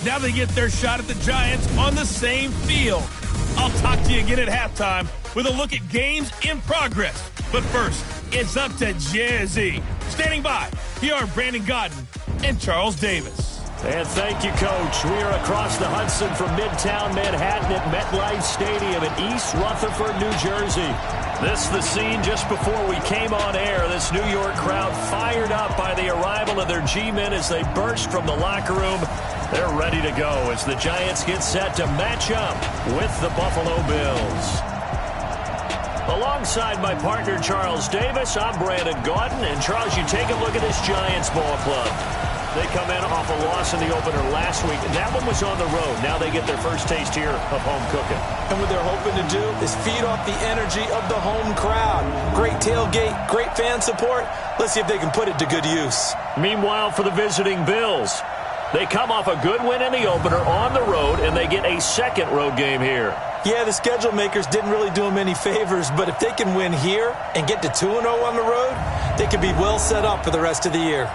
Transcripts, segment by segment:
Now they get their shot at the Giants on the same field. I'll talk to you again at halftime with a look at games in progress. But first, it's up to Jazzy. Standing by, here are Brandon Godden and Charles Davis. And thank you, Coach. We are across the Hudson from Midtown Manhattan at MetLife Stadium in East Rutherford, New Jersey. This is the scene just before we came on air. This New York crowd fired up by the arrival of their G-men as they burst from the locker room. They're ready to go as the Giants get set to match up with the Buffalo Bills. Alongside my partner, Charles Davis, I'm Brandon Gaudin. And, Charles, you take a look at this Giants ball club. They come in off a loss in the opener last week. That one was on the road. Now they get their first taste here of home cooking. And what they're hoping to do is feed off the energy of the home crowd. Great tailgate, great fan support. Let's see if they can put it to good use. Meanwhile, for the visiting Bills, they come off a good win in the opener on the road, and they get a second road game here. Yeah, the schedule makers didn't really do them any favors, but if they can win here and get to 2-0 on the road, they can be well set up for the rest of the year.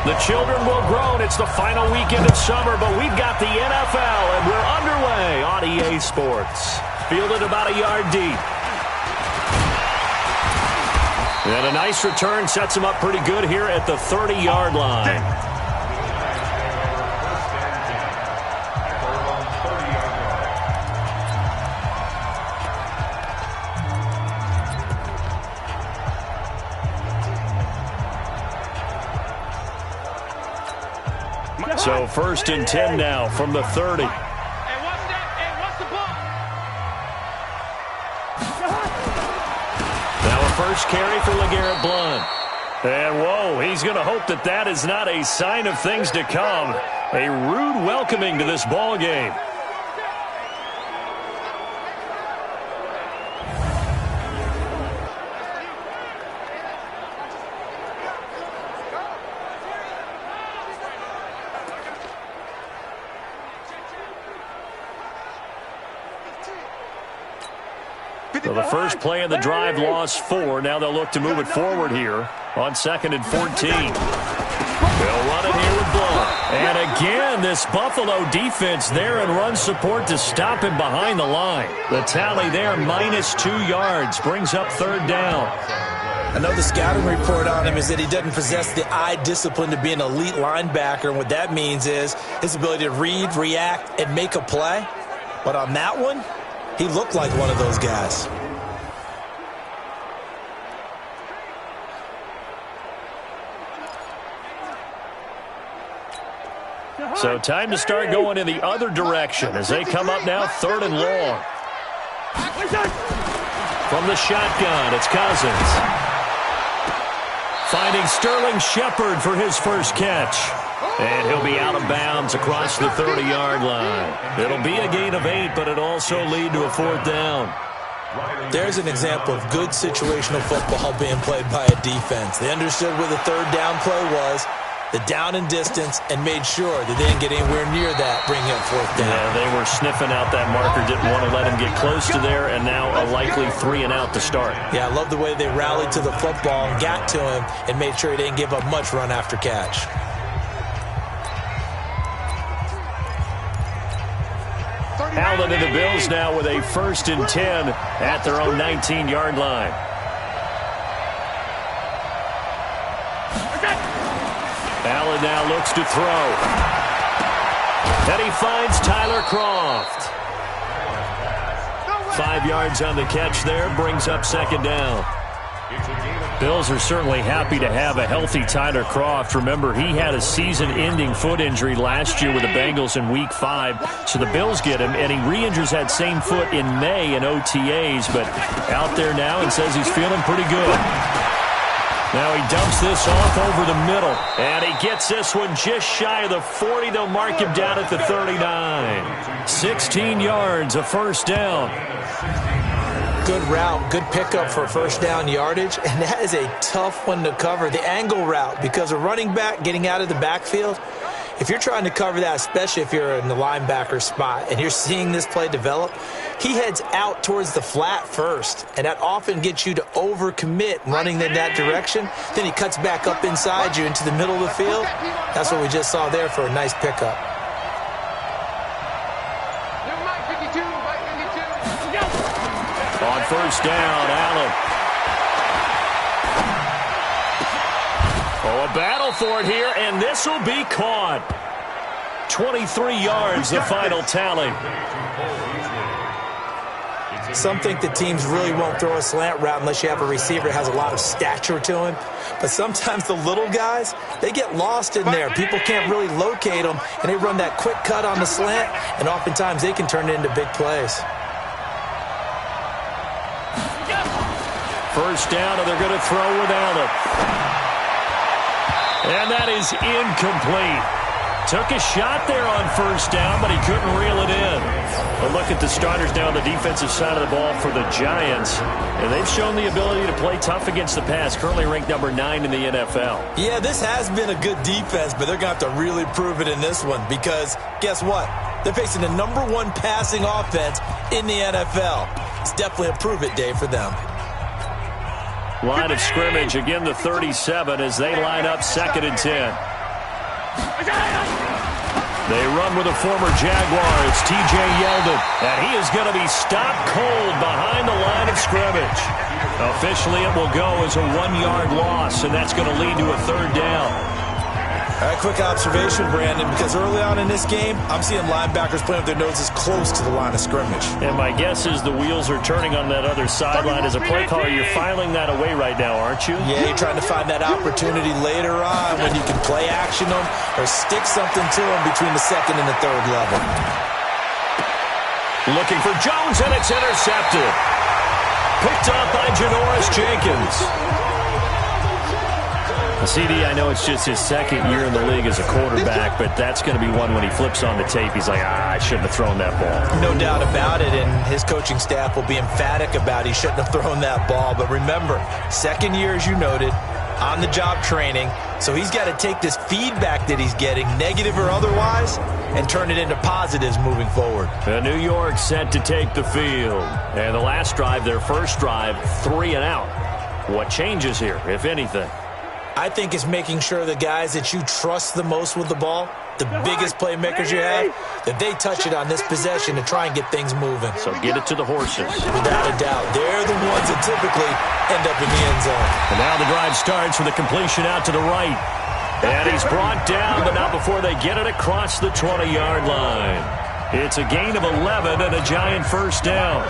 The children will groan. It's the final weekend of summer, but we've got the NFL, and we're underway on EA Sports. Fielded about a yard deep. And a nice return sets him up pretty good here at the 30-yard line. So 1st and 10 now from the 30. Hey, what's that? Hey, what's the ball? Now a first carry for LeGarrette Blount. And, whoa, he's going to hope that that is not a sign of things to come. A rude welcoming to this ball game. So the first play of the drive lost 4. Now they'll look to move it forward here on 2nd and 14. They'll run it here with Blount. And again, this Buffalo defense there in run support to stop him behind the line. The tally there, -2 yards, brings up 3rd down. I know the scouting report on him is that he doesn't possess the eye discipline to be an elite linebacker. And what that means is his ability to read, react, and make a play. But on that one, he looked like one of those guys. So time to start going in the other direction as they come up now 3rd and long. From the shotgun, it's Cousins. Finding Sterling Shepard for his first catch. And he'll be out of bounds across the 30-yard line. It'll be a gain of 8, but it'll also lead to a 4th down. There's an example of good situational football being played by a defense. They understood where the 3rd down play was, the down and distance, and made sure that they didn't get anywhere near that, bringing up 4th down. Yeah, they were sniffing out that marker, didn't want to let him get close to there, and now a likely 3 and out to start. Yeah, I love the way they rallied to the football and got to him and made sure he didn't give up much run after catch. Allen and the Bills now with a 1st and 10 at their own 19-yard line. Allen now looks to throw. And he finds Tyler Kroft. 5 yards on the catch there, brings up 2nd down. Bills are certainly happy to have a healthy Tyler Kroft. Remember, he had a season-ending foot injury last year with the Bengals in Week 5. So the Bills get him, and he re-injures that same foot in May in OTAs. But out there now and says he's feeling pretty good. Now he dumps this off over the middle. And he gets this one just shy of the 40. They'll mark him down at the 39. 16 yards, a 1st down. good route, good pickup for first down yardage, and that is a tough one to cover, the angle route, because a running back getting out of the backfield, if you're trying to cover that, especially if you're in the linebacker spot and you're seeing this play develop, he heads out towards the flat first, and that often gets you to overcommit running in that direction. Then he cuts back up inside you into the middle of the field. That's what we just saw there for a nice pickup. On first down, Allen. Oh, a battle for it here, and this will be caught. 23 yards, the final tally. Some think the teams really won't throw a slant route unless you have a receiver that has a lot of stature to him. But sometimes the little guys, they get lost in there. People can't really locate them, and they run that quick cut on the slant, and oftentimes they can turn it into big plays. First down, and they're going to throw with Allen. And that is incomplete. Took a shot there on first down, but he couldn't reel it in. But look at the starters now on the defensive side of the ball for the Giants. And they've shown the ability to play tough against the pass, currently ranked number 9 in the NFL. Yeah, this has been a good defense, but they're going to have to really prove it in this one because guess what? They're facing the number 1 passing offense in the NFL. It's definitely a prove it day for them. Line of scrimmage, again the 37 as they line up 2nd and 10. They run with a former Jaguar. It's T.J. Yeldon, and he is going to be stopped cold behind the line of scrimmage. Officially, it will go as a 1-yard loss, and that's going to lead to a 3rd down. All right, quick observation, Brandon, because early on in this game, I'm seeing linebackers playing with their noses close to the line of scrimmage. And my guess is the wheels are turning on that other sideline. As a play caller, you're filing that away right now, aren't you? Yeah, you're trying to find that opportunity later on when you can play action them or stick something to them between the 2nd and the 3rd level. Looking for Jones, and it's intercepted. Picked up by Janoris Jenkins. CD, I know it's just his 2nd year in the league as a quarterback, but that's going to be one when he flips on the tape. He's like, I shouldn't have thrown that ball. No doubt about it, and his coaching staff will be emphatic about he shouldn't have thrown that ball. But remember, 2nd year, as you noted, on-the-job training, so he's got to take this feedback that he's getting, negative or otherwise, and turn it into positives moving forward. New York set to take the field. And the last drive, their first drive, 3 and out. What changes here, if anything? I think it's making sure the guys that you trust the most with the ball, the biggest playmakers you have, that they touch it on this possession to try and get things moving. So get it to the horses. Without a doubt. They're the ones that typically end up in the end zone. And now the drive starts with a completion out to the right. And he's brought down, but not before they get it across the 20-yard line. It's a gain of 11 and a Giant first down.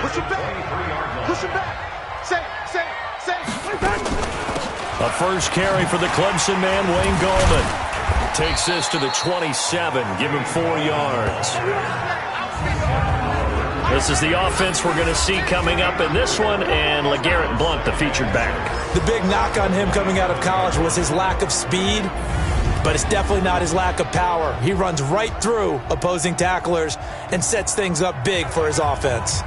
Push it back. Push it back. A first carry for the Clemson man, Wayne Gallman. Takes this to the 27, give him 4 yards. This is the offense we're going to see coming up in this one, and LeGarrette Blount, the featured back. The big knock on him coming out of college was his lack of speed, but it's definitely not his lack of power. He runs right through opposing tacklers and sets things up big for his offense.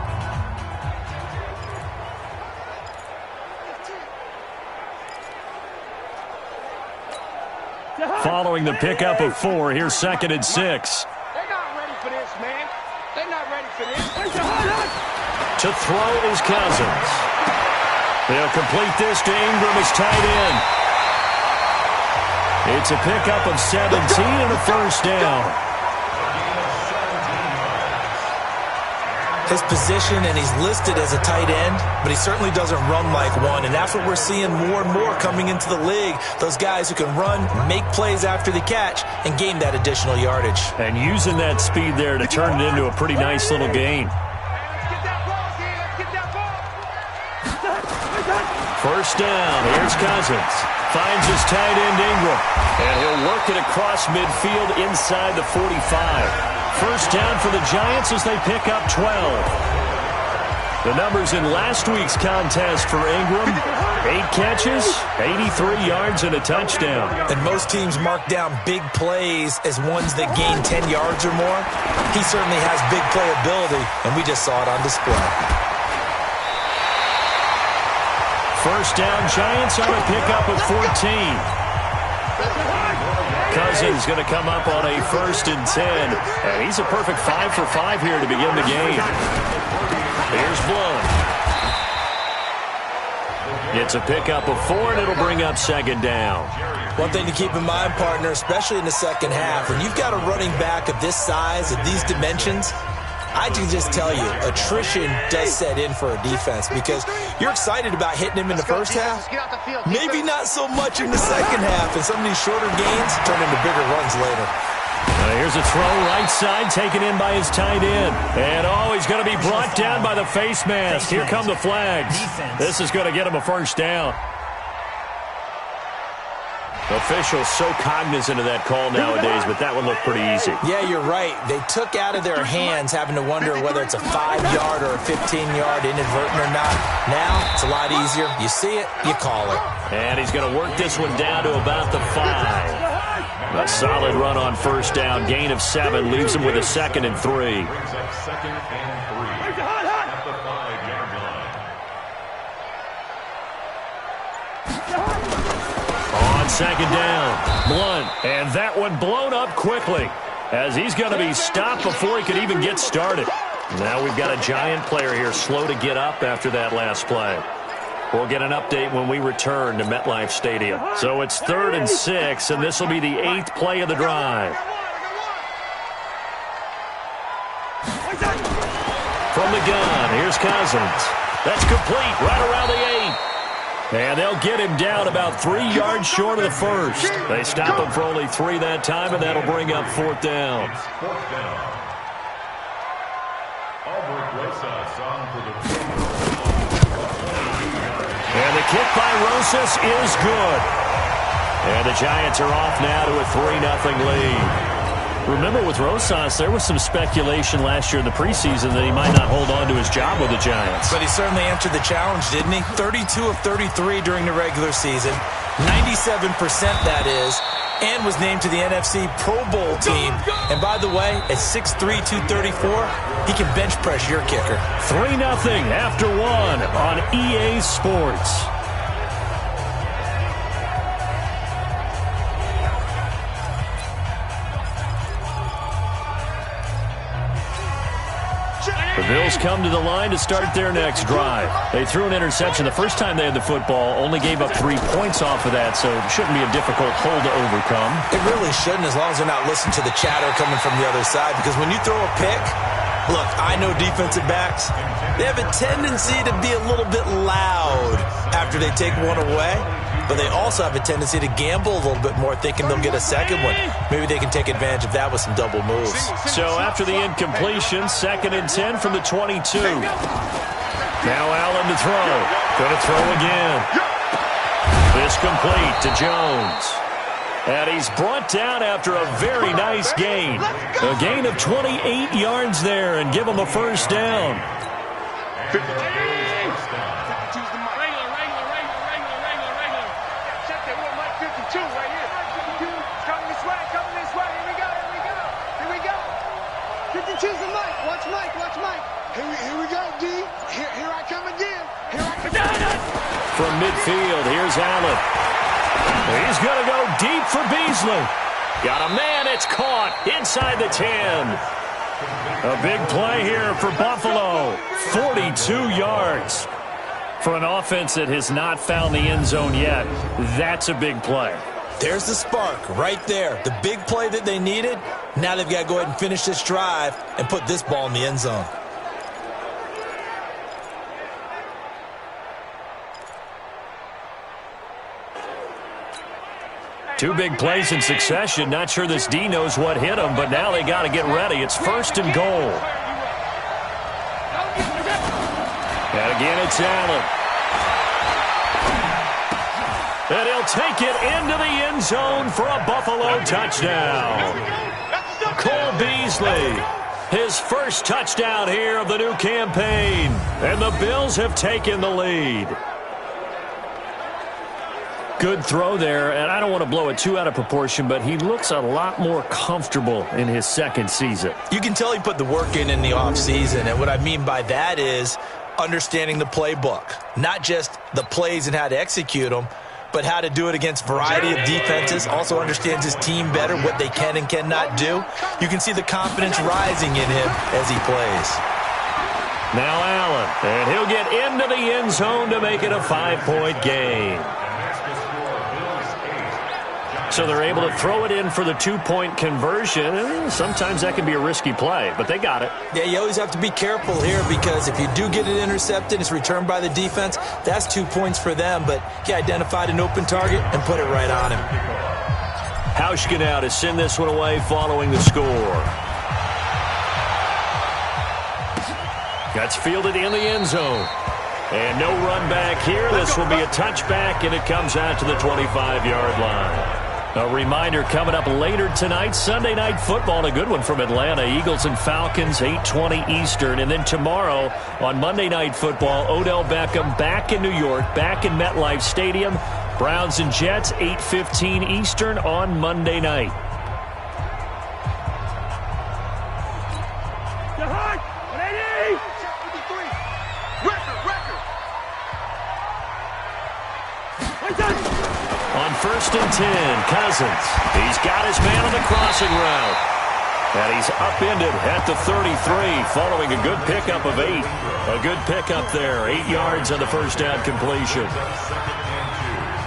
Following the pickup of 4, here's 2nd and 6. They're not ready for this, man. They're not ready for this. To throw is Cousins. They'll complete this to Ingram as tight end. It's a pickup of 17 and a first down. His position, and he's listed as a tight end, but he certainly doesn't run like one, and that's what we're seeing more and more coming into the league. Those guys who can run, make plays after the catch, and gain that additional yardage. And using that speed there to turn it into a pretty nice little gain. First down, here's Cousins. Finds his tight end Ingram, and he'll work it across midfield inside the 45. First down for the Giants as they pick up 12. The numbers in last week's contest for Ingram: 8 catches, 83 yards, and a touchdown. And most teams mark down big plays as ones that gain 10 yards or more. He certainly has big playability, and we just saw it on display. First down, Giants on a pickup of 14. Cousins going to come up on a 1st and 10. And he's a perfect 5 for 5 here to begin the game. Here's Blunt. It's a pickup of 4, and it'll bring up 2nd down. One thing to keep in mind, partner, especially in the second half, when you've got a running back of this size, of these dimensions, I can just tell you, attrition does set in for a defense because you're excited about hitting him in the first half. Maybe not so much in the second half, and some of these shorter gains turn into bigger runs later. Here's a throw right side, taken in by his tight end. And he's going to be brought down by the face mask. Here come the flags. This is going to get him a 1st down. Officials so cognizant of that call nowadays, but that one looked pretty easy. Yeah, you're right. They took out of their hands having to wonder whether it's a 5-yard or a 15-yard inadvertent or not. Now, it's a lot easier. You see it, you call it. And he's going to work this one down to about the 5. A solid run on 1st down. Gain of 7 leaves him with a 2nd and 3. On 2nd down, Blunt. And that one blown up quickly as he's going to be stopped before he could even get started. Now we've got a Giant player here slow to get up after that last play. We'll get an update when we return to MetLife Stadium. So it's 3rd and 6, and this will be the 8th play of the drive. From the gun, here's Cousins. That's complete right around the 8. And they'll get him down about 3 yards short of the 1st. They stop him for only 3 that time, and that'll bring up 4th down. And the kick by Rosas is good. And the Giants are off now to a 3-0 lead. Remember, with Rosas, there was some speculation last year in the preseason that he might not hold on to his job with the Giants. But he certainly answered the challenge, didn't he? 32 of 33 during the regular season. 97% that is. And was named to the NFC Pro Bowl team. And by the way, at 6'3", 234, he can bench press your kicker. 3-0 after 1 on EA Sports. The Bills come to the line to start their next drive. They threw an interception the first time they had the football, only gave up 3 points off of that, so it shouldn't be a difficult hole to overcome. It really shouldn't, as long as they're not listening to the chatter coming from the other side, because when you throw a pick, look, I know defensive backs, they have a tendency to be a little bit loud after they take one away, but they also have a tendency to gamble a little bit more, thinking they'll get a second one. Maybe they can take advantage of that with some double moves. So after the incompletion, 2nd and 10 from the 22. Now Allen to throw. Going to throw again. This complete to Jones. And he's brought down after a very nice gain. A gain of 28 yards there and give him a 1st down. From midfield, here's Allen. He's going to go deep for Beasley. Got a man, it's caught inside the 10. A big play here for Buffalo. 42 yards. For an offense that has not found the end zone yet, that's a big play. There's the spark right there. The big play that they needed. Now they've got to go ahead and finish this drive and put this ball in the end zone. Two big plays in succession. Not sure this D knows what hit him, but now they got to get ready. It's 1st and goal. And again, it's Allen. And he'll take it into the end zone for a Buffalo touchdown. Cole Beasley His first touchdown here of the new campaign. And the Bills have taken the lead. Good throw there, and I don't want to blow it too out of proportion, but he looks a lot more comfortable in his second season. You can tell he put the work in the offseason, and what I mean by that is understanding the playbook. Not just the plays and how to execute them, but how to do it against a variety of defenses. Also understands his team better, what they can and cannot do. You can see the confidence rising in him as he plays. Now Allen, and he'll get into the end zone to make it a 5-point game. So they're able to throw it in for the 2-point conversion. Sometimes that can be a risky play, but they got it. Yeah, you always have to be careful here because if you do get it intercepted, it's returned by the defense. That's 2 points for them, but he identified an open target and put it right on him. Hauschka now to send this one away following the score. That's fielded in the end zone. And no run back here. This will be a touchback, and it comes out to the 25-yard line. A reminder coming up later tonight, Sunday Night Football, a good one from Atlanta. Eagles and Falcons, 8:20 Eastern. And then tomorrow on Monday Night Football, Odell Beckham back in New York, back in MetLife Stadium. Browns and Jets, 8:15 Eastern on Monday night. On 1st and 10, Cousins. He's got his man on the crossing route. And he's upended at the 33 following a good pickup of 8. A good pickup there, 8 yards on the first down completion.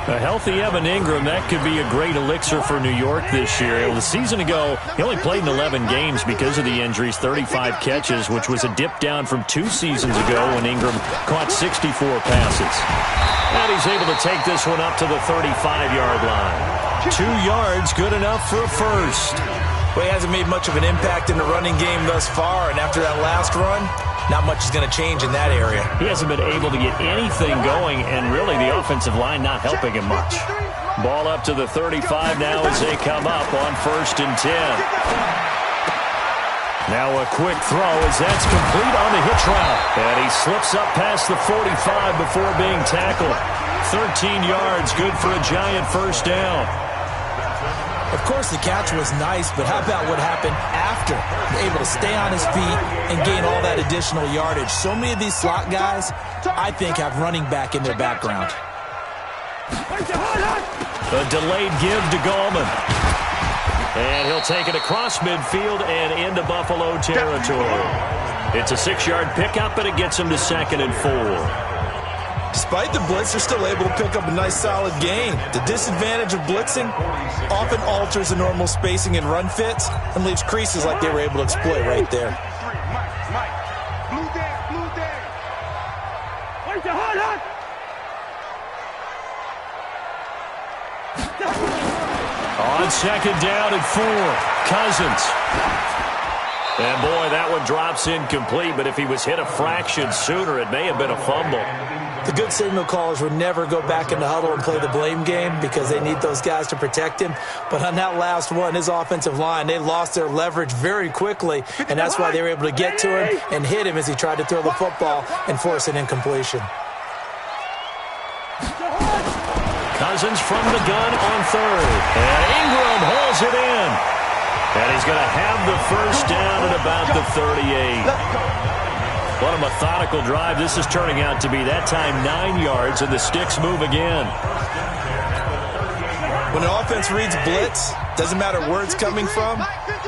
A healthy Evan Ingram, that could be a great elixir for New York this year. The season ago, he only played in 11 games because of the injuries, 35 catches, which was a dip down from 2 seasons ago when Ingram caught 64 passes. And he's able to take this one up to the 35-yard line. 2 yards, good enough for a first. Well, he hasn't made much of an impact in the running game thus far, and after that last run, not much is going to change in that area. He hasn't been able to get anything going, and really the offensive line not helping him much. Ball up to the 35 now as they come up on 1st and 10. Now a quick throw as that's complete on the hitch route. And he slips up past the 45 before being tackled. 13 yards, good for a giant first down. Of course, the catch was nice, but how about what happened after? Able to stay on his feet and gain all that additional yardage. So many of these slot guys, I think, have running back in their background. A delayed give to Gallman. And he'll take it across midfield and into Buffalo territory. It's a 6-yard pickup, but it gets him to 2nd and 4. Despite the blitz, they're still able to pick up a nice, solid gain. The disadvantage of blitzing often alters the normal spacing and run fits and leaves creases like they were able to exploit right there. On 2nd down and 4, Cousins. And boy, that one drops incomplete, but if he was hit a fraction sooner, it may have been a fumble. The good signal callers would never go back in the huddle and play the blame game because they need those guys to protect him. But on that last one, his offensive line, they lost their leverage very quickly, and that's why they were able to get to him and hit him as he tried to throw the football and force an incompletion. Cousins from the gun on 3rd. And Ingram holds it in. And he's going to have the first down at about the 38. What a methodical drive this is turning out to be. That time 9 yards, and the sticks move again. When an offense reads blitz, doesn't matter where it's coming from,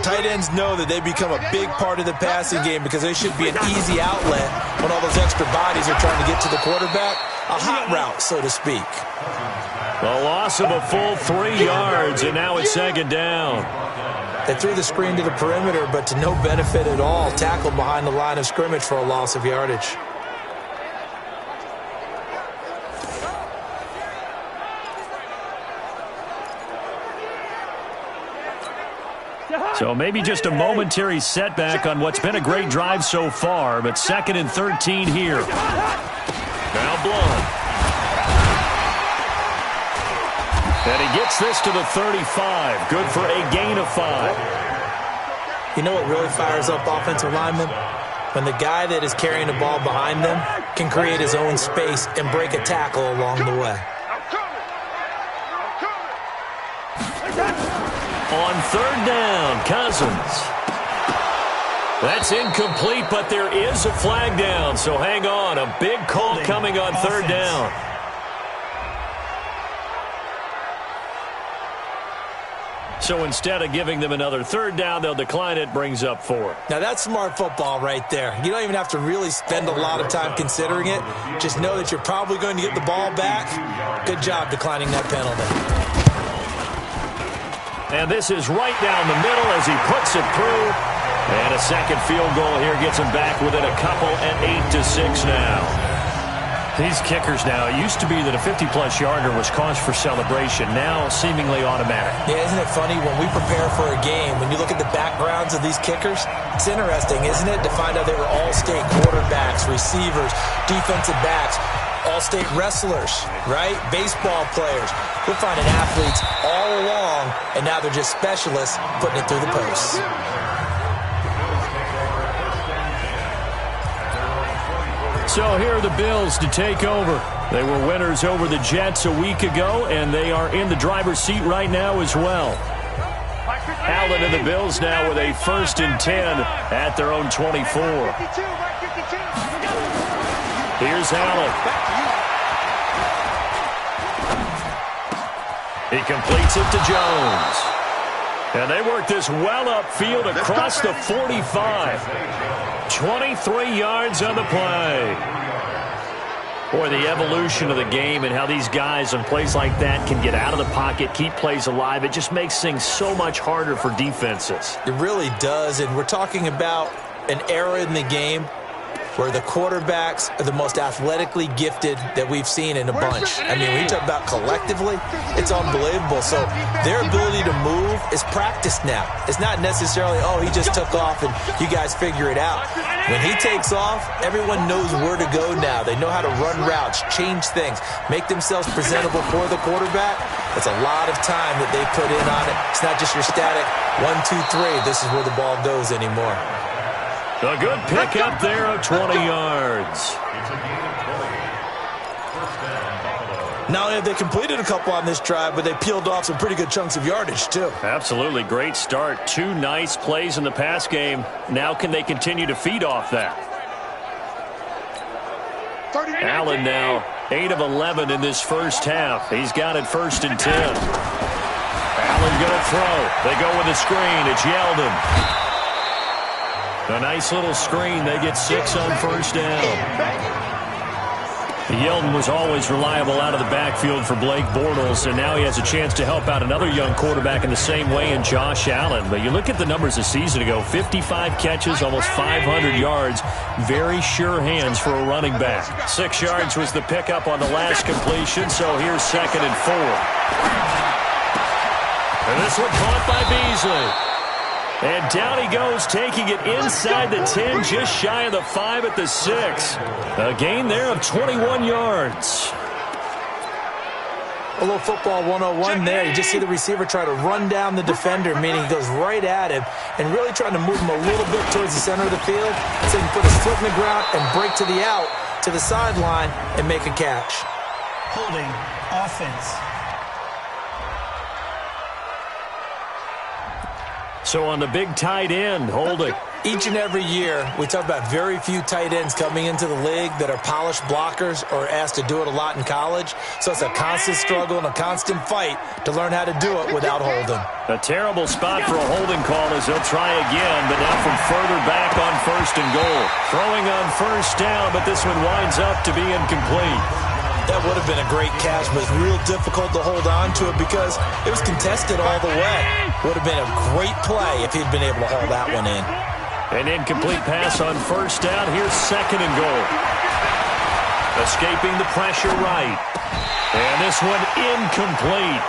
tight ends know that they become a big part of the passing game because they should be an easy outlet when all those extra bodies are trying to get to the quarterback. A hot route, so to speak. A loss of a full 3 yards, and now it's 2nd down. They threw the screen to the perimeter, but to no benefit at all. Tackled behind the line of scrimmage for a loss of yardage. So maybe just a momentary setback on what's been a great drive so far, but 2nd and 13 here. Now Blunt. And he gets this to the 35. Good for a gain of 5. You know what really fires up offensive linemen? When the guy that is carrying the ball behind them can create his own space and break a tackle along the way. On third down, Cousins. That's incomplete, but there is a flag down, so hang on. A big call coming on third down. So instead of giving them another third down, they'll decline it, brings up 4. Now that's smart football right there. You don't even have to really spend a lot of time considering it. Just know that you're probably going to get the ball back. Good job declining that penalty. And this is right down the middle as he puts it through. And a second field goal here gets him back within a couple at 8-6 now. These kickers now, it used to be that a 50-plus yarder was cause for celebration, now seemingly automatic. Yeah, isn't it funny? When we prepare for a game, when you look at the backgrounds of these kickers, it's interesting, isn't it, to find out they were all-state quarterbacks, receivers, defensive backs, all-state wrestlers, right? Baseball players. We're finding athletes all along, and now they're just specialists putting it through the posts. So here are the Bills to take over. They were winners over the Jets a week ago, and they are in the driver's seat right now as well. Allen and the Bills now with a 1st and 10 at their own 24. Here's Allen. He completes it to Jones. And they work this well upfield across the 45. 23 yards on the play. Boy, the evolution of the game and how these guys on plays like that can get out of the pocket, keep plays alive, it just makes things so much harder for defenses. It really does, and we're talking about an era in the game where the quarterbacks are the most athletically gifted that we've seen in a bunch. I mean, when you talk about collectively, it's unbelievable. So their ability to move is practiced now. It's not necessarily, oh, he just took off and you guys figure it out. When he takes off, everyone knows where to go now. They know how to run routes, change things, make themselves presentable for the quarterback. It's a lot of time that they put in on it. It's not just your static 1, 2, 3. This is where the ball goes anymore. A good pick up there of 20 yards. Not only have they completed a couple on this drive, but they peeled off some pretty good chunks of yardage, too. Absolutely. Great start. 2 nice plays in the pass game. Now can they continue to feed off that? Allen now 8 of 11 in this first half. He's got it 1st and 10. Allen going to throw. They go with the screen. It's Yeldon. A nice little screen. They get 6 on 1st down. Yeldon was always reliable out of the backfield for Blake Bortles, and now he has a chance to help out another young quarterback in the same way in Josh Allen. But you look at the numbers a season ago, 55 catches, almost 500 yards. Very sure hands for a running back. 6 yards was the pickup on the last completion, so here's 2nd and 4. And this one caught by Beasley. And down he goes, taking it inside the 10, just shy of the 5 at the 6. A gain there of 21 yards. A little football 101 there. You just see the receiver try to run down the defender, meaning he goes right at him and really trying to move him a little bit towards the center of the field so he can put his foot in the ground and break to the out, to the sideline, and make a catch. Holding offense. So on the big tight end, holding. Each and every year, we talk about very few tight ends coming into the league that are polished blockers or asked to do it a lot in college. So it's a constant struggle and a constant fight to learn how to do it without holding. A terrible spot for a holding call as they'll try again, but now from further back on 1st and goal. Throwing on 1st down, but this one winds up to be incomplete. That would have been a great catch, but it's real difficult to hold on to it because it was contested all the way. Would have been a great play if he'd been able to hold that one in. An incomplete pass on 1st down. Here's 2nd and goal. Escaping the pressure right. And this one incomplete.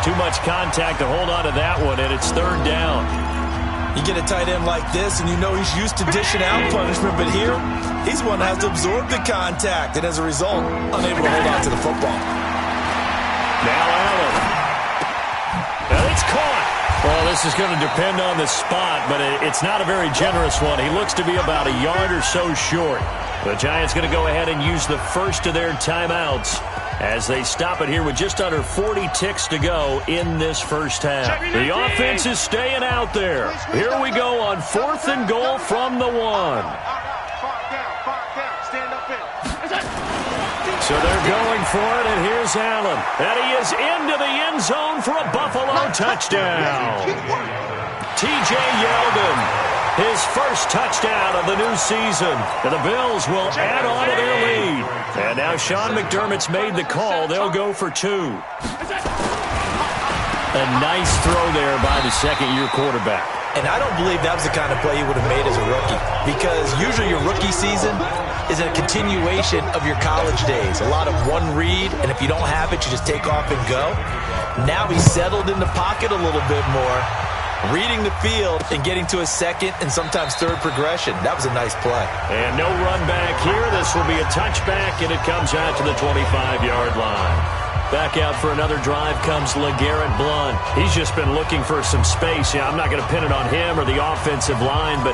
Too much contact to hold on to that one, and it's 3rd down. You get a tight end like this, and you know he's used to dishing out punishment, but here, he's one that has to absorb the contact, and as a result, unable to hold on to the football. Now Allen. And it's caught. Well, this This is going to depend on the spot, but it's not a very generous one. He looks to be about a yard or so short. The Giants going to go ahead and use the first of their timeouts as they stop it here with just under 40 ticks to go in this first half. The offense is staying out there. Here we go on 4th and goal from the 1. So they're going for it, and here's Allen. And he is into the end zone for a Buffalo touchdown. T.J. Yeldon, his first touchdown of the new season. And the Bills will add on to their lead. And now Sean McDermott's made the call. They'll go for 2. A nice throw there by the second-year quarterback. And I don't believe that was the kind of play he would have made as a rookie, because usually your rookie season is a continuation of your college days. A lot of one read, and if you don't have it, you just take off and go. Now he's settled in the pocket a little bit more, reading the field and getting to a second and sometimes third progression. That was a nice play. And no run back here. This will be a touchback, and it comes out to the 25-yard line. Back out for another drive comes LeGarrette Blount. He's just been looking for some space. Yeah, I'm not going to pin it on him or the offensive line, but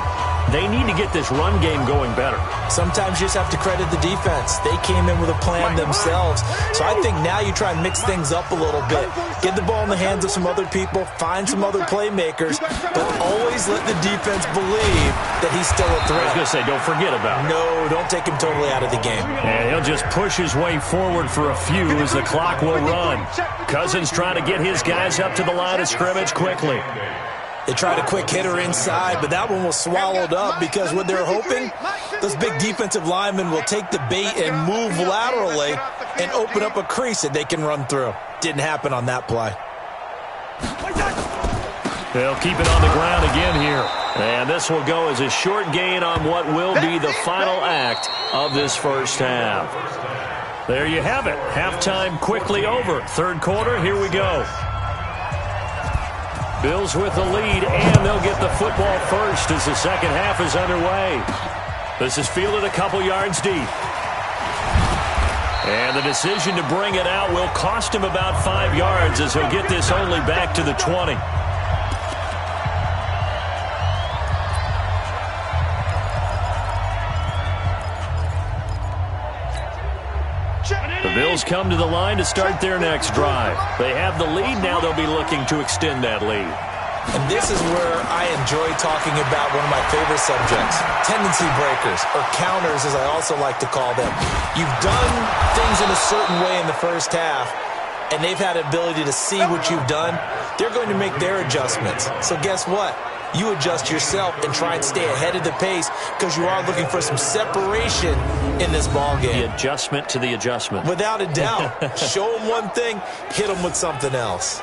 they need to get this run game going better. Sometimes you just have to credit the defense. They came in with a plan themselves. So I think now you try and mix things up a little bit. Get the ball in the hands of some other people, find some other playmakers, but always let the defense believe that he's still a threat. I was going to say, don't forget about it. No, don't take him totally out of the game. And he'll just push his way forward for a few as the clock will run. Cousins trying to get his guys up to the line of scrimmage quickly. They tried a quick hitter inside, but that one was swallowed up because what they're hoping, those big defensive linemen will take the bait and move laterally and open up a crease that they can run through. Didn't happen on that play. They'll keep it on the ground again here. And this will go as a short gain on what will be the final act of this first half. There you have it. Halftime quickly over. Third quarter, here we go. Bills with the lead, and they'll get the football first as the second half is underway. This is fielded a couple yards deep. And the decision to bring it out will cost him about 5 yards as he'll get this only back to the 20. The Bills come to the line to start their next drive. They have the lead. Now they'll be looking to extend that lead. And this is where I enjoy talking about one of my favorite subjects, tendency breakers, or counters as I also like to call them. You've done things in a certain way in the first half, and they've had the ability to see what you've done. They're going to make their adjustments. So guess what? You adjust yourself and try and stay ahead of the pace because you are looking for some separation in this ball game. The adjustment to the adjustment. Without a doubt. Show them one thing, hit them with something else.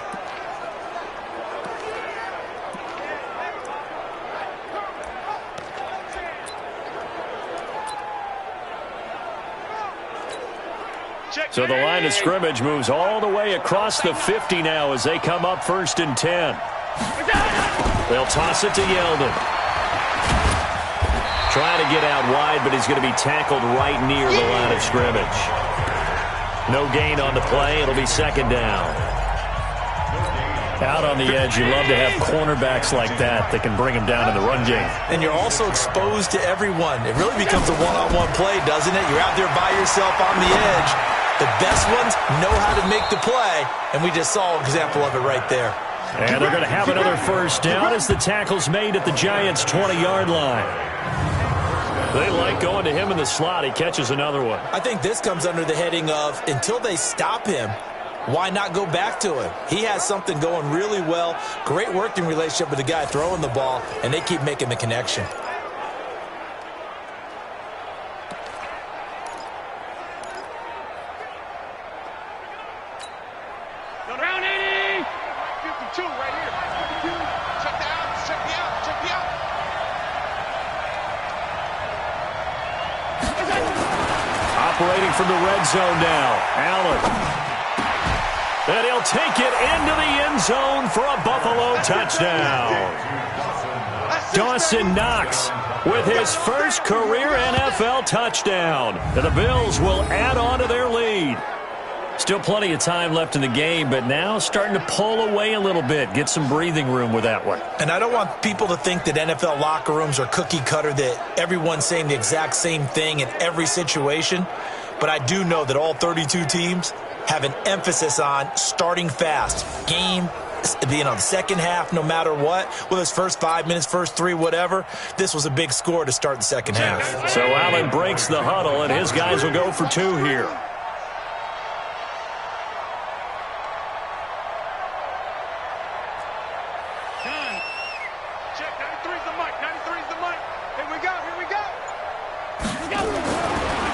So the line of scrimmage moves all the way across the 50 now as they come up 1st and 10. They'll toss it to Yeldon. Trying to get out wide, but he's going to be tackled right near the line of scrimmage. No gain on the play. It'll be second down. Out on the edge, you love to have cornerbacks like that can bring him down in the run game. And you're also exposed to everyone. It really becomes a one-on-one play, doesn't it? You're out there by yourself on the edge. The best ones know how to make the play, and we just saw an example of it right there. And they're going to have another first down as the tackle's made at the Giants' 20-yard line. They like going to him in the slot. He catches another one. I think this comes under the heading of until they stop him, why not go back to him? He has something going really well. Great working relationship with the guy throwing the ball, and they keep making the connection. Operating from the red zone now, Allen. And he'll take it into the end zone for a Buffalo touchdown. Dawson Knox with his first career NFL touchdown. And the Bills will add on to their lead. Still plenty of time left in the game, but now starting to pull away a little bit. Get some breathing room with that one. And I don't want people to think that NFL locker rooms are cookie cutter, that everyone's saying the exact same thing in every situation. But I do know that all 32 teams have an emphasis on starting fast. Game, being on the second half, no matter what. Whether it's first 5 minutes, first 3, whatever. This was a big score to start the second half. So Allen breaks the huddle, and his guys will go for 2 here.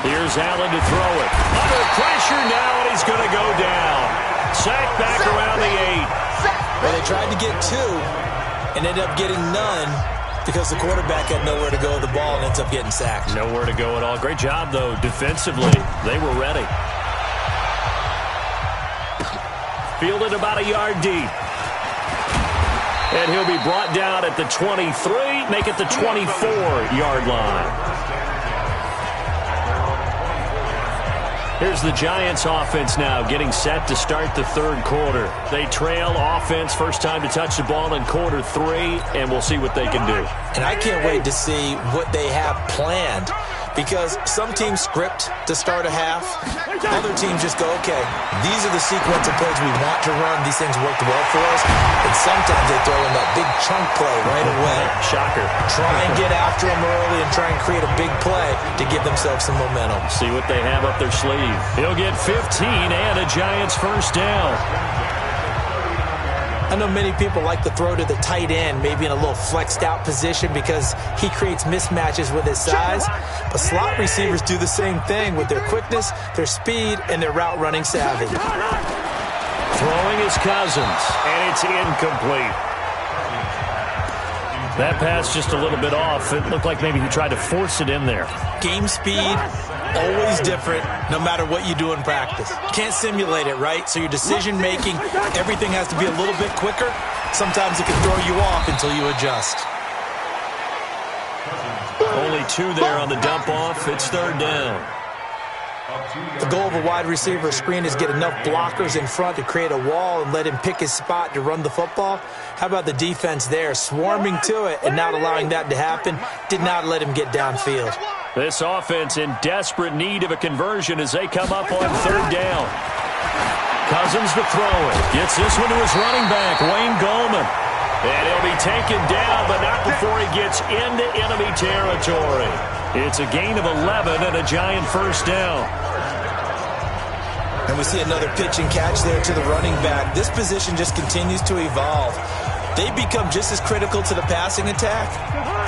Here's Allen to throw it. Under pressure now, and he's going to go down. Sacked back around the 8. Well, they tried to get 2 and ended up getting none because the quarterback had nowhere to go with the ball and ends up getting sacked. Nowhere to go at all. Great job, though, defensively. They were ready. Fielded about a yard deep. And he'll be brought down at the 23, make it the 24-yard line. Here's the Giants offense now getting set to start the third quarter. They trail offense, first time to touch the ball in quarter 3, and we'll see what they can do. And I can't wait to see what they have planned, because some teams script to start a half. Other teams just go, okay, these are the sequence of plays we want to run. These things worked well for us. And sometimes they throw in that big chunk play right away. Shocker. Try and get after them early and try and create a big play to give themselves some momentum. See what they have up their sleeve. He'll get 15 and a Giants first down. I know many people like to throw to the tight end, maybe in a little flexed out position because he creates mismatches with his size. But slot receivers do the same thing with their quickness, their speed, and their route running savvy. Throwing is Cousins, and it's incomplete. That pass just a little bit off. It looked like maybe he tried to force it in there. Game speed, always different, no matter what you do in practice. Can't simulate it, right? So your decision-making, everything has to be a little bit quicker. Sometimes it can throw you off until you adjust. Only 2 there on the dump-off. It's third down. The goal of a wide receiver screen is get enough blockers in front to create a wall and let him pick his spot to run the football. How about the defense there, swarming to it and not allowing that to happen? Did not let him get downfield. This offense in desperate need of a conversion as they come up on third down. Cousins to throw it. Gets this one to his running back, Wayne Gallman. And he'll be taken down, but not before he gets into enemy territory. It's a gain of 11 and a Giant first down. And we see another pitch and catch there to the running back. This position just continues to evolve. They become just as critical to the passing attack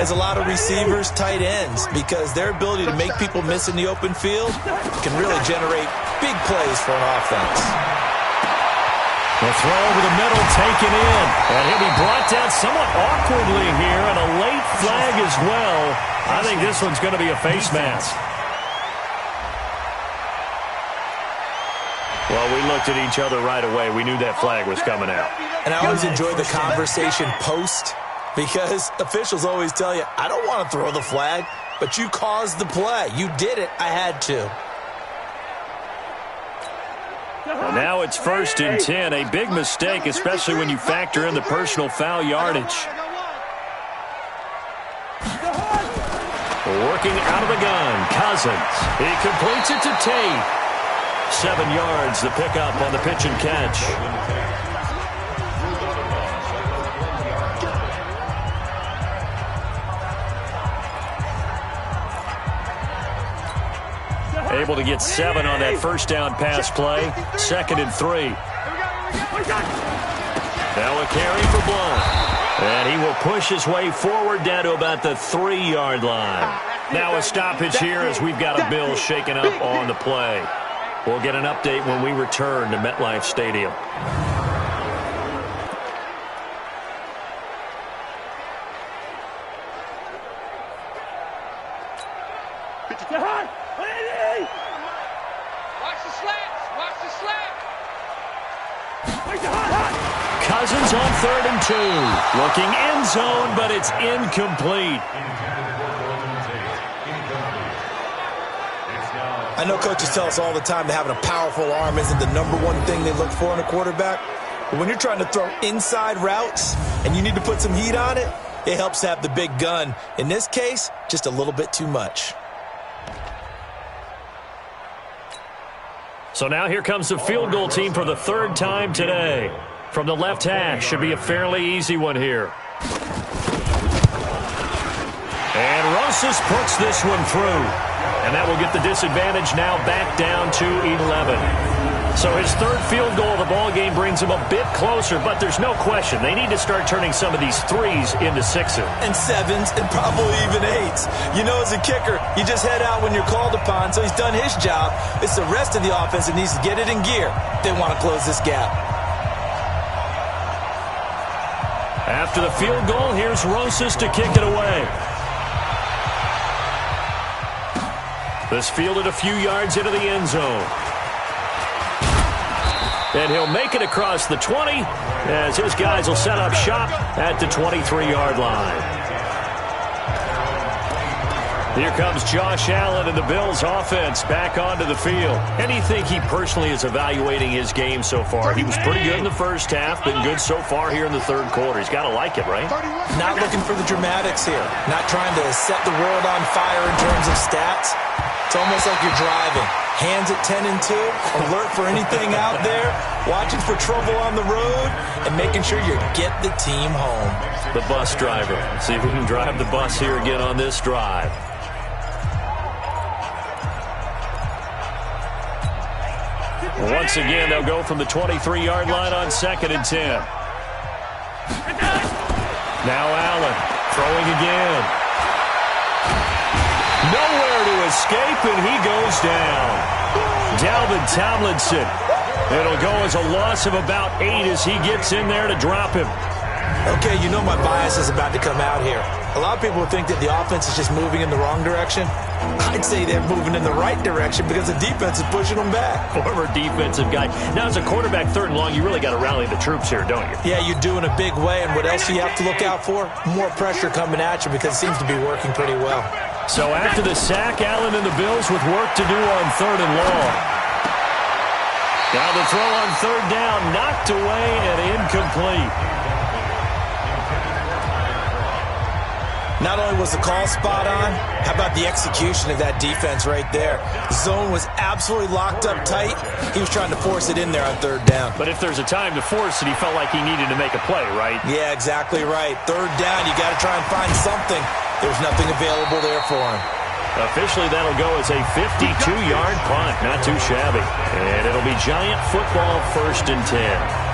as a lot of receivers, tight ends, because their ability to make people miss in the open field can really generate big plays for an offense. The throw over the middle taken in, and he'll be brought down somewhat awkwardly here, and a late flag as well. I think this one's going to be a face mask. Well, we looked at each other right away. We knew that flag was coming out. And I always enjoy the conversation post, because officials always tell you, I don't want to throw the flag, but you caused the play. You did it. I had to. And now it's 1st and 10. A big mistake, especially when you factor in the personal foul yardage. Working out of the gun, Cousins. He completes it to Tate. 7 yards, the pickup on the pitch and catch. Able to get 7 on that first down pass play. 2nd and 3. Now a carry for Blount. And he will push his way forward down to about the 3-yard line. Now a stoppage here as we've got a Bill shaken up on the play. We'll get an update when we return to MetLife Stadium. Cousins on 3rd and 2. Looking end zone, but it's incomplete. I I know coaches tell us all the time that having a powerful arm isn't the #1 thing they look for in a quarterback. But when you're trying to throw inside routes and you need to put some heat on it, it helps to have the big gun. In this case, just a little bit too much. So now here comes the field goal team for the 3rd time today. From the left hash, should be a fairly easy one here. And Rosas puts this one through. And that will get the disadvantage now back down to 11. So his 3rd field goal of the ball game brings him a bit closer, but there's no question they need to start turning some of these 3s into 6s. And 7s and probably even 8s. You know, as a kicker, you just head out when you're called upon, so he's done his job. It's the rest of the offense that needs to get it in gear if they want to close this gap. After the field goal, here's Rosas to kick it away. This fielded a few yards into the end zone. And he'll make it across the 20 as his guys will set up shop at the 23-yard line. Here comes Josh Allen and the Bills offense back onto the field. And you think he personally is evaluating his game so far? He was pretty good in the first half, been good so far here in the 3rd quarter. He's got to like it, right? Not looking for the dramatics here. Not trying to set the world on fire in terms of stats. It's almost like you're driving. Hands at 10 and 2, alert for anything out there, watching for trouble on the road, and making sure you get the team home. The bus driver. See if we can drive the bus here again on this drive. Once again, they'll go from the 23-yard line on 2nd and 10. Now Allen throwing again. Nowhere to escape, and he goes down. Dalvin Tomlinson. It'll go as a loss of about 8 as he gets in there to drop him. Okay, you know my bias is about to come out here. A lot of people think that the offense is just moving in the wrong direction. I'd say they're moving in the right direction because the defense is pushing them back. Former defensive guy. Now, as a quarterback 3rd and long, you really got to rally the troops here, don't you? Yeah, you do in a big way. And what else do you have to look out for? More pressure coming at you because it seems to be working pretty well. So after the sack, Allen and the Bills with work to do on 3rd and long. Now the throw on 3rd down, knocked away and incomplete. Not only was the call spot on, how about the execution of that defense right there? The zone was absolutely locked up tight. He was trying to force it in there on 3rd down. But if there's a time to force it, he felt like he needed to make a play, right? Yeah, exactly right. 3rd down, you got to try and find something. There's nothing available there for him. Officially, that'll go as a 52-yard punt. Not too shabby. And it'll be Giant football 1st and 10.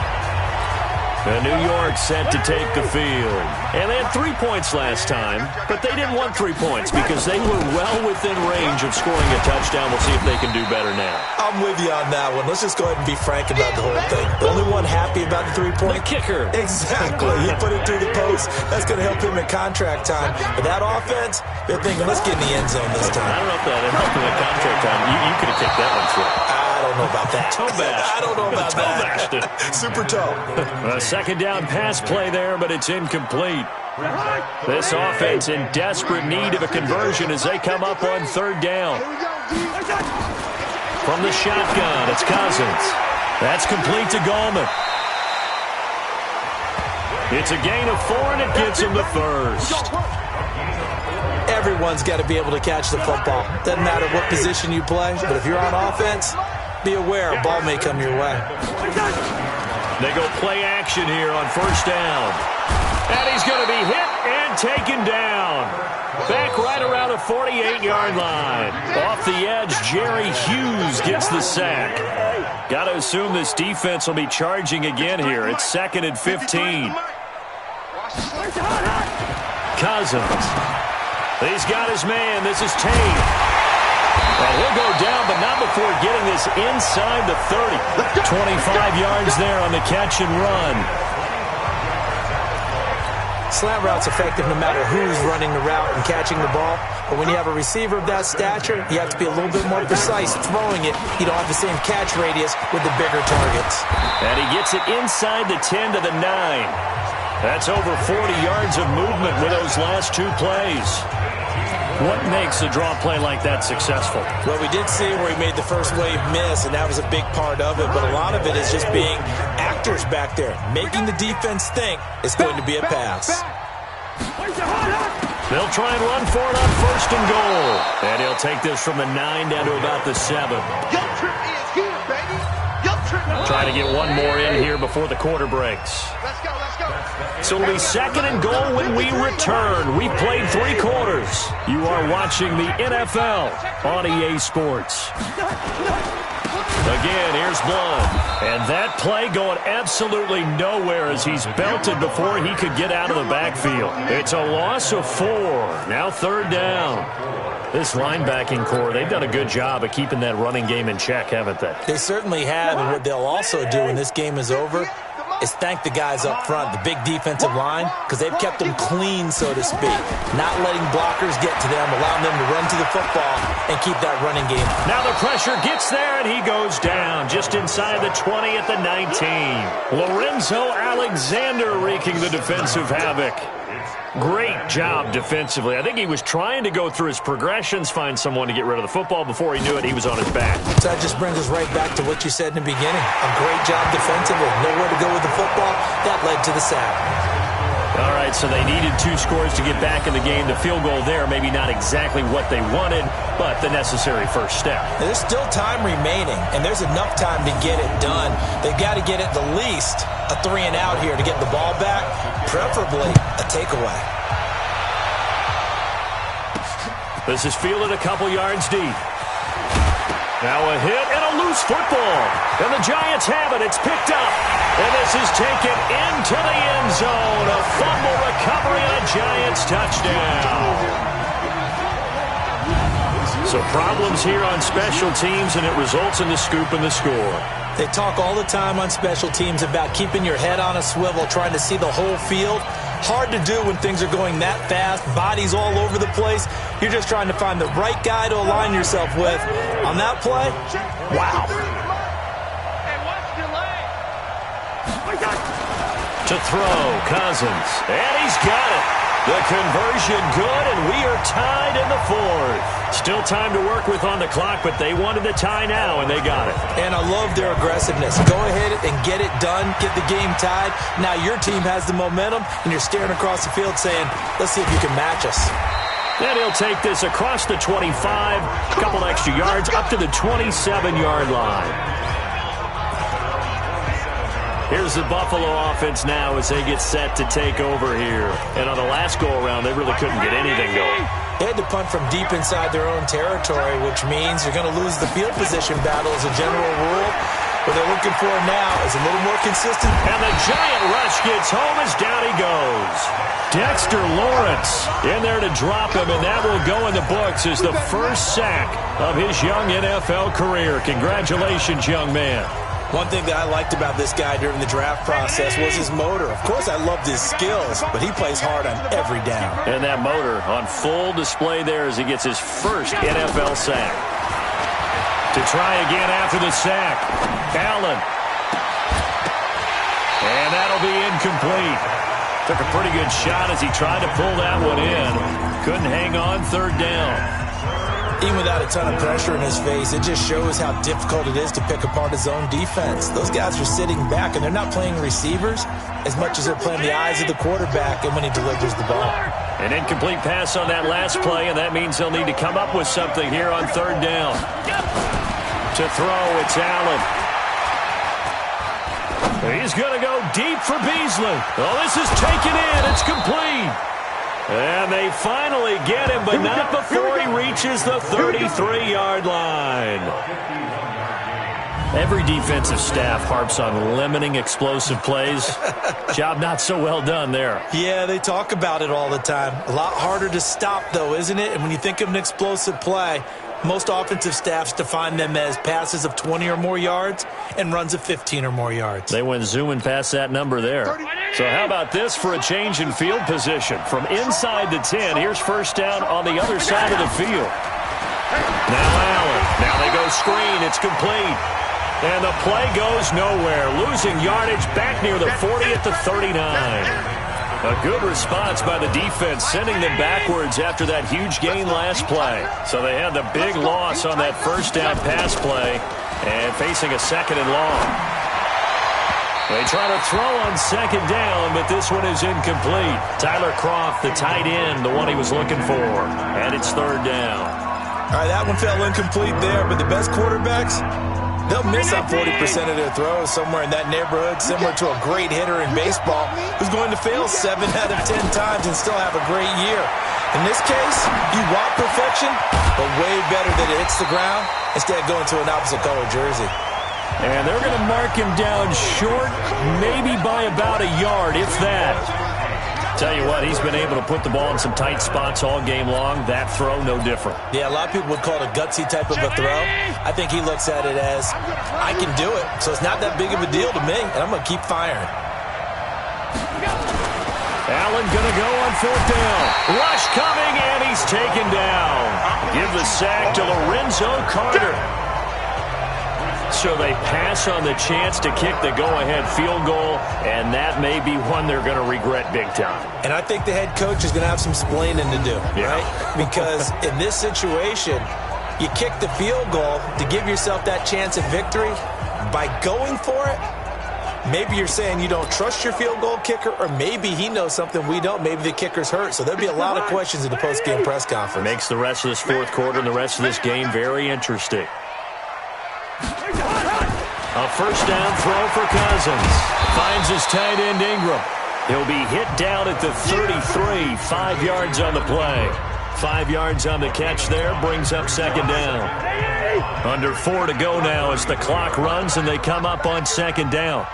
New York set to take the field. And they had 3 points last time, but they didn't want 3 points because they were well within range of scoring a touchdown. We'll see if they can do better now. I'm with you on that one. Let's just go ahead and be frank about the whole thing. The only one happy about the 3-point? The kicker. Exactly. He put it through the post. That's going to help him in contract time. But that offense, they're thinking, let's get in the end zone this time. I don't know if that helped him in contract time. You could have kicked that one through. I don't know about that. Toe-bashed. I don't know about Toe-bashed that. Super toe. A 2nd down pass play there, but it's incomplete. This offense in desperate need of a conversion as they come up on 3rd down. From the shotgun, it's Cousins. That's complete to Gallman. It's a gain of 4, and it gets him the 1st. Everyone's got to be able to catch the football. Doesn't matter what position you play, but if you're on offense, be aware a ball may come your way. They go play action here on 1st down. And he's going to be hit and taken down. Back right around the 48-yard line. Off the edge, Jerry Hughes gets the sack. Got to assume this defense will be charging again here. It's 2nd and 15. Cousins. He's got his man. This is Tate. Well, he'll go down, but not before getting this inside the 30. 25 yards there on the catch and run. Slant route's effective no matter who's running the route and catching the ball. But when you have a receiver of that stature, you have to be a little bit more precise throwing it. You don't have the same catch radius with the bigger targets. And he gets it inside the 10 to the 9. That's over 40 yards of movement with those last 2 plays. What makes a draw play like that successful? Well, we did see where he made the first wave miss, and that was a big part of it. But a lot of it is just being actors back there, making the defense think it's going to be a pass. They'll try and run for it on 1st and goal. And he'll take this from the 9 down to about the 7. Trying to get one more in here before the quarter breaks. So it'll be 2nd and goal when we return. We've played 3 quarters. You are watching the NFL on EA Sports. Again, here's Blunt. And that play going absolutely nowhere as he's belted before he could get out of the backfield. It's a loss of 4. Now 3rd down. This linebacking core, they've done a good job of keeping that running game in check, haven't they? They certainly have, and what they'll also do when this game is over is thank the guys up front, the big defensive line, because they've kept them clean, so to speak. Not letting blockers get to them, allowing them to run to the football and keep that running game. Now the pressure gets there, and he goes down just inside the 20 at the 19. Lorenzo Alexander wreaking the defensive havoc. Great job defensively. I think he was trying to go through his progressions, find someone to get rid of the football. Before he knew it, he was on his back. So that just brings us right back to what you said in the beginning. A great job defensively. Nowhere to go with the football. That led to the sack. All right, so they needed 2 scores to get back in the game. The field goal there, maybe not exactly what they wanted, but the necessary first step. There's still time remaining, and there's enough time to get it done. They've got to get at the least a 3-and-out here to get the ball back, preferably a takeaway. This is fielded a couple yards deep. Now a hit and a loose football. And the Giants have it. It's picked up. And this is taken into the end zone. A fumble recovery and a Giants touchdown. So problems here on special teams, and it results in the scoop and the score. They talk all the time on special teams about keeping your head on a swivel, trying to see the whole field. Hard to do when things are going that fast, bodies all over the place. You're just trying to find the right guy to align yourself with. On that play, wow. To throw, Cousins, and he's got it. The conversion good, and we are tied in the 4th. Still time to work with on the clock, but they wanted the tie now, and they got it. And I love their aggressiveness. Go ahead and get it done, get the game tied. Now your team has the momentum, and you're staring across the field saying, let's see if you can match us. And he'll take this across the 25, a couple extra yards, up to the 27-yard line. Here's the Buffalo offense now as they get set to take over here. And on the last go-around, they really couldn't get anything going. They had to punt from deep inside their own territory, which means you're going to lose the field position battle as a general rule. What they're looking for now is a little more consistent. And the giant rush gets home as down he goes. Dexter Lawrence in there to drop him, and that will go in the books as the first sack of his young NFL career. Congratulations, young man. One thing that I liked about this guy during the draft process was his motor. Of course, I loved his skills, but he plays hard on every down. And that motor on full display there as he gets his first NFL sack. To try again after the sack, Allen. And that'll be incomplete. Took a pretty good shot as he tried to pull that one in. Couldn't hang on, 3rd down. Even without a ton of pressure in his face, it just shows how difficult it is to pick apart his own defense. Those guys are sitting back, and they're not playing receivers as much as they're playing the eyes of the quarterback and when he delivers the ball. An incomplete pass on that last play, and that means they'll need to come up with something here on 3rd down. To throw, it's Allen. He's going to go deep for Beasley. Oh, this is taken in. It's complete. And they finally get him, but not before he reaches the 33-yard line. Every defensive staff harps on limiting explosive plays. Job not so well done there. Yeah, they talk about it all the time. A lot harder to stop, though, isn't it? And when you think of an explosive play, most offensive staffs define them as passes of 20 or more yards and runs of 15 or more yards. They went zooming past that number there. So how about this for a change in field position? From inside the 10, here's first down on the other side of the field. Now Allen. Now they go screen. It's complete. And the play goes nowhere. Losing yardage back near the 40 at the 39. A good response by the defense, sending them backwards after that huge gain last play. So they had the big loss on that first down pass play and facing a 2nd and long. They try to throw on 2nd down, but this one is incomplete. Tyler Kroft, the tight end, the one he was looking for. And it's 3rd down. All right, that one fell incomplete there, but the best quarterbacks, they'll miss on 40% of their throws, somewhere in that neighborhood, similar to a great hitter in baseball who's going to fail 7 out of 10 times and still have a great year. In this case, you want perfection, but way better that it hits the ground instead of going to an opposite color jersey. And they're going to mark him down short, maybe by about a yard, if that. Tell you what, he's been able to put the ball in some tight spots all game long. That throw, no different. Yeah, a lot of people would call it a gutsy type of a throw. I think he looks at it as, I can do it, so it's not that big of a deal to me, and I'm going to keep firing. Allen going to go on 4th down. Rush coming, and he's taken down. Give the sack to Lorenzo Carter. So they pass on the chance to kick the go-ahead field goal, and that may be one they're going to regret big time. And I think the head coach is going to have some splaining to do, right? Because in this situation, you kick the field goal to give yourself that chance of victory. By going for it, maybe you're saying you don't trust your field goal kicker, or maybe he knows something we don't. Maybe the kicker's hurt. So there'll be a lot of questions in the post-game press conference. Makes the rest of this 4th quarter and the rest of this game very interesting. A 1st down throw for Cousins. Finds his tight end Ingram. He'll be hit down at the 33. 5 yards on the play. 5 yards on the catch there. Brings up 2nd down. Under 4 to go now as the clock runs and they come up on 2nd down.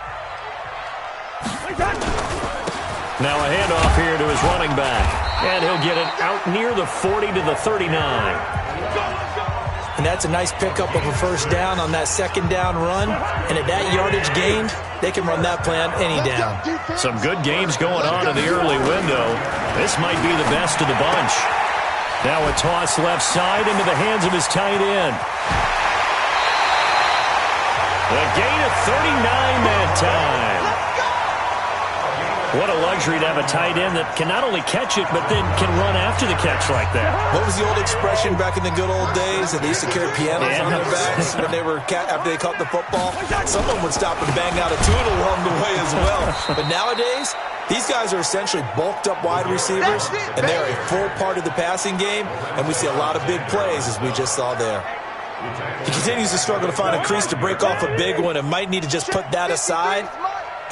Now a handoff here to his running back. And he'll get it out near the 40 to the 39. And that's a nice pickup of a 1st down on that 2nd down run. And at that yardage gained, they can run that play on any down. Some good games going on in the early window. This might be the best of the bunch. Now a toss left side into the hands of his tight end. A gain of 39 that time. What a luxury to have a tight end that can not only catch it, but then can run after the catch like that. What was the old expression back in the good old days that they used to carry pianos on their backs when they were after they caught the football? Someone would stop and bang out a tune along the way as well. But nowadays, these guys are essentially bulked up wide receivers, and they're a full part of the passing game, and we see a lot of big plays as we just saw there. He continues to struggle to find a crease to break off a big one and might need to just put that aside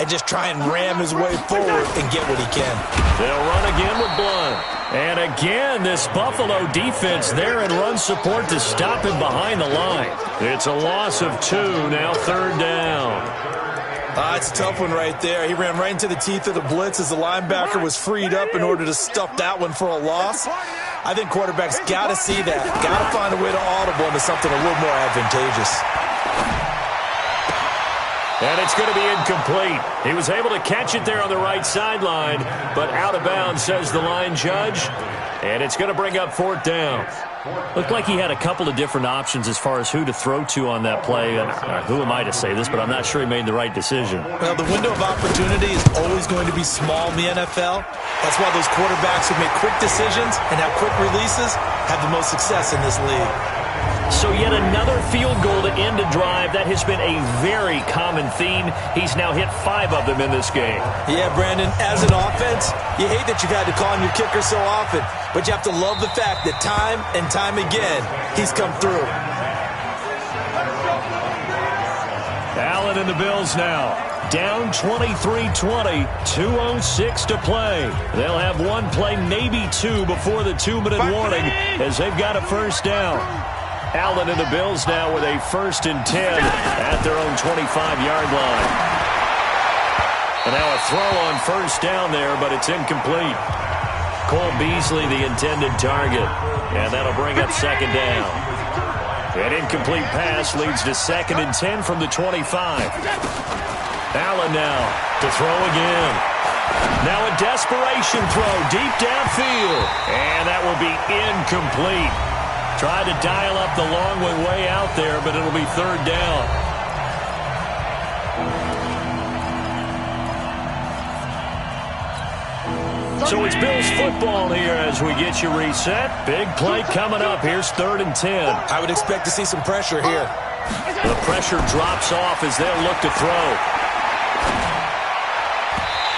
and just try and ram his way forward and get what he can. They'll run again with Blunt. And again, this Buffalo defense there in run support to stop him behind the line. It's a loss of 2, now 3rd down. It's a tough one right there. He ran right into the teeth of the blitz as the linebacker was freed up in order to stuff that one for a loss. I think quarterbacks got to see that. Got to find a way to audible into something a little more advantageous. And it's going to be incomplete. He was able to catch it there on the right sideline, but out of bounds, says the line judge. And it's going to bring up 4th down. Looked like he had a couple of different options as far as who to throw to on that play. And who am I to say this, but I'm not sure he made the right decision. Well, the window of opportunity is always going to be small in the NFL. That's why those quarterbacks who make quick decisions and have quick releases have the most success in this league. So yet another field goal to end a drive. That has been a very common theme. He's now hit 5 of them in this game. Yeah, Brandon, as an offense, you hate that you've had to call on your kicker so often, but you have to love the fact that time and time again, he's come through. Allen and the Bills now. Down 23-20, 2:06 to play. They'll have one play, maybe 2, before the 2-minute warning as they've got a 1st down. Allen and the Bills now with a 1st and 10 at their own 25-yard line. And now a throw on 1st down there, but it's incomplete. Cole Beasley, the intended target. And that'll bring up 2nd down. An incomplete pass leads to 2nd and 10 from the 25. Allen now to throw again. Now a desperation throw deep downfield. And that will be incomplete. Tried to dial up the long way out there, but it'll be 3rd down. So it's Bills football here as we get you reset. Big play coming up. Here's 3rd and 10. I would expect to see some pressure here. The pressure drops off as they'll look to throw.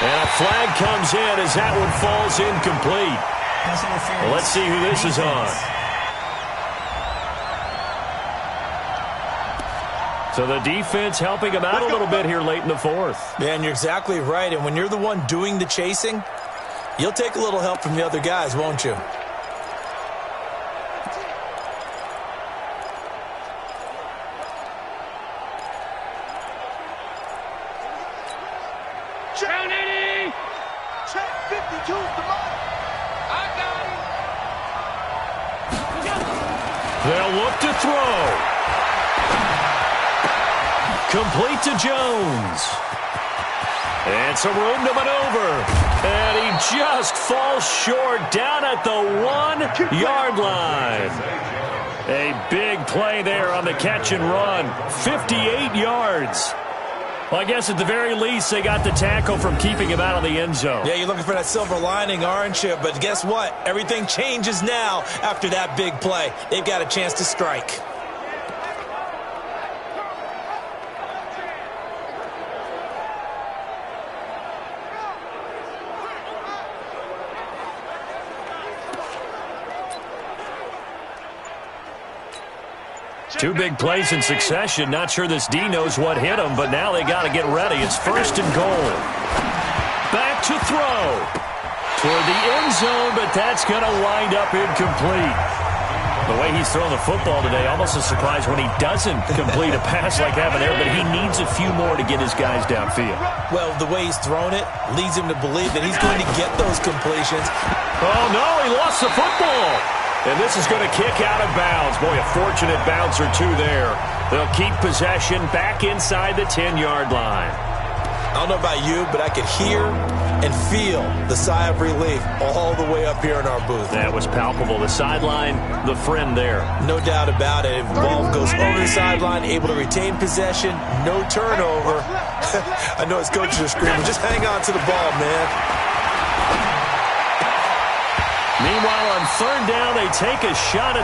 And a flag comes in as that one falls incomplete. Well, let's see who this is on. So the defense helping him out a little bit here late in the 4th. Man, you're exactly right. And when you're the one doing the chasing, you'll take a little help from the other guys, won't you? Check 80! Check 52, come on! I got him! They'll look to throw. Complete to Jones. And some room to maneuver. And he just falls short down at the 1-yard line. A big play there on the catch and run. 58 yards. Well, I guess at the very least they got the tackle from keeping him out of the end zone. Yeah, you're looking for that silver lining, aren't you? But guess what? Everything changes now after that big play. They've got a chance to strike. Two big plays in succession. Not sure this D knows what hit him, but now they got to get ready. It's 1st and goal. Back to throw. Toward the end zone, but that's going to wind up incomplete. The way he's throwing the football today, almost a surprise when he doesn't complete a pass like that there, but he needs a few more to get his guys downfield. Well, the way he's thrown it leads him to believe that he's going to get those completions. Oh, no, he lost the football. And this is going to kick out of bounds. Boy, a fortunate bounce or two there. They'll keep possession back inside the 10-yard line. I don't know about you, but I could hear and feel the sigh of relief all the way up here in our booth. That was palpable. The sideline, the friend there. No doubt about it. If the ball goes over the sideline, able to retain possession, no turnover. I know his coaches are screaming, just hang on to the ball, man. Meanwhile, on 3rd down, they take a shot at